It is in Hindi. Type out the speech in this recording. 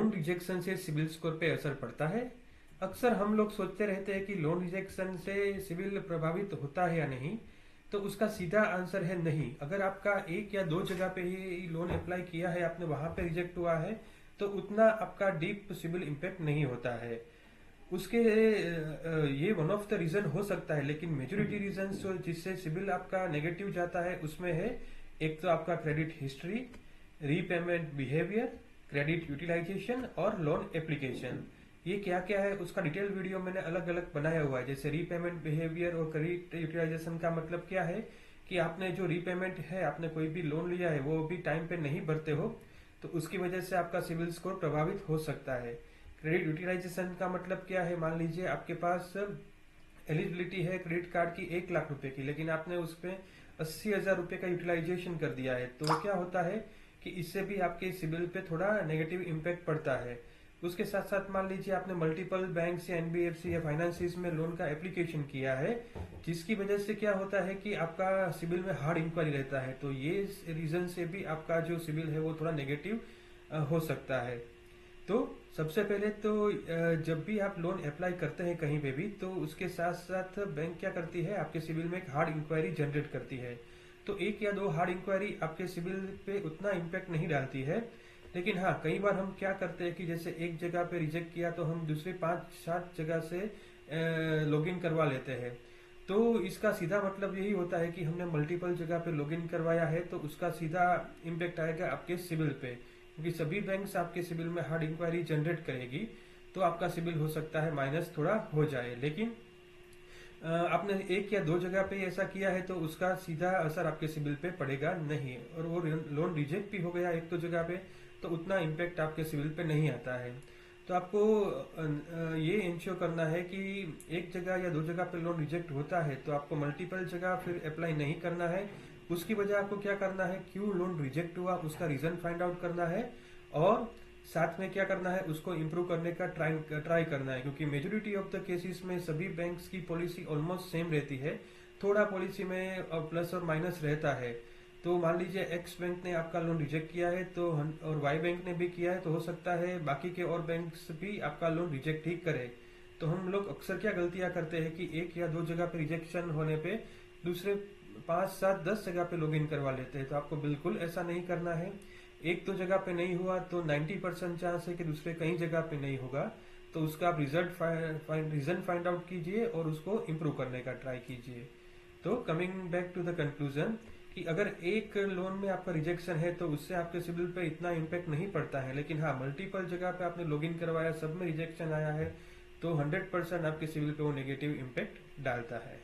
लोन रिजेक्शन से सिबिल स्कोर पे असर पड़ता है? अक्सर हम लोग सोचते रहते हैं कि लोन रिजेक्शन से सिबिल प्रभावित होता है या नहीं। तो उसका सीधा आंसर है नहीं। अगर आपका एक या दो जगह पे ही लोन अप्लाई किया है, आपने वहां पे रिजेक्ट हुआ है, तो उतना आपका डीप सिबिल इम्पैक्ट नहीं होता है उसके। ये वन ऑफ द रीजन हो सकता है, लेकिन मेजोरिटी रीजन जिससे सिबिल आपका नेगेटिव जाता है उसमें है, एक तो आपका credit history, repayment behaviour, credit utilisation और लोन एप्लीकेशन। ये क्या क्या है उसका डिटेल वीडियो मैंने अलग अलग बनाया हुआ है। जैसे रीपेमेंट बिहेवियर और क्रेडिट यूटिलाइजेशन का मतलब क्या है कि आपने जो रीपेमेंट है, आपने कोई भी लोन लिया है वो भी टाइम पे नहीं भरते हो, तो उसकी वजह से आपका सिबिल स्कोर प्रभावित हो सकता है। क्रेडिट यूटिलाइजेशन का मतलब क्या है, मान लीजिए आपके पास एलिजिबिलिटी है क्रेडिट कार्ड की 1 लाख रुपए की, लेकिन आपने उस पर 80,000 रुपए का यूटिलाइजेशन कर दिया है, तो क्या होता है कि इससे भी आपके सिबिल पे थोड़ा नेगेटिव इम्पैक्ट पड़ता है। उसके साथ साथ मान लीजिए आपने मल्टीपल बैंक या एनबीएफसी या फाइनेंसिस में लोन का एप्लीकेशन किया है, जिसकी वजह से क्या होता है कि आपका सिबिल में हार्ड इंक्वायरी रहता है, तो ये रीजन से भी आपका जो सिबिल है वो थोड़ा नेगेटिव हो सकता है। तो सबसे पहले तो जब भी आप लोन अप्लाई करते हैं कहीं पे भी, तो उसके साथ साथ बैंक क्या करती है, आपके सिबिल में एक हार्ड इंक्वायरी जनरेट करती है। तो एक या दो हार्ड इंक्वायरी आपके सिबिल पे उतना इम्पैक्ट नहीं डालती है, लेकिन हाँ कई बार हम क्या करते हैं कि जैसे एक जगह पे रिजेक्ट किया तो हम दूसरे 5-7 जगह से लॉगिन करवा लेते हैं। तो इसका सीधा मतलब यही होता है कि हमने मल्टीपल जगह पे लॉगिन करवाया है, तो उसका सीधा इम्पैक्ट आएगा आपके सिबिल पे, क्योंकि सभी बैंक्स आपके सिबिल में हार्ड इंक्वायरी जनरेट करेगी, तो आपका सिबिल हो सकता है माइनस थोड़ा हो जाए। लेकिन आपने एक या दो जगह पे ऐसा किया है तो उसका सीधा असर आपके सिबिल पे पड़ेगा नहीं, और वो लोन रिजेक्ट भी हो गया एक दो जगह पे, तो उतना इम्पैक्ट आपके सिबिल पे नहीं आता है। तो आपको ये इंश्योर करना है कि एक जगह या दो जगह पे लोन रिजेक्ट होता है तो आपको मल्टीपल जगह फिर अप्लाई नहीं करना है। उसकी वजह आपको क्या करना है, क्यों लोन रिजेक्ट हुआ उसका रीजन फाइंड आउट करना है, और साथ में क्या करना है, उसको इम्प्रूव करने का ट्राई करना है। क्योंकि मेजोरिटी ऑफ द केसेस में सभी बैंक्स की पॉलिसी ऑलमोस्ट सेम रहती है, थोड़ा पॉलिसी में प्लस और माइनस रहता है। तो मान लीजिए एक्स बैंक ने आपका लोन रिजेक्ट किया है तो और वाई बैंक ने भी किया है, तो हो सकता है बाकी के और बैंक्स भी आपका लोन रिजेक्ट ही करे। तो हम लोग अक्सर क्या गलतियां करते हैं कि एक या दो जगह पे रिजेक्शन होने पे दूसरे 5-7-10 जगह पे लॉगिन करवा लेते हैं, तो आपको बिल्कुल ऐसा नहीं करना है। एक दो जगह पे नहीं हुआ तो 90% चांस है कि दूसरे कहीं जगह पे नहीं होगा, तो उसका आप रीजन फाइंड आउट कीजिए और उसको इम्प्रूव करने का ट्राई कीजिए। तो coming back to the conclusion, कि अगर एक लोन में आपका रिजेक्शन है तो उससे आपके सिबिल पे इतना इम्पैक्ट नहीं पड़ता है, लेकिन हाँ मल्टीपल जगह पे आपने लॉगिन करवाया, सब में रिजेक्शन आया है, तो 100% आपके सिबिल पे वो नेगेटिव इम्पैक्ट डालता है।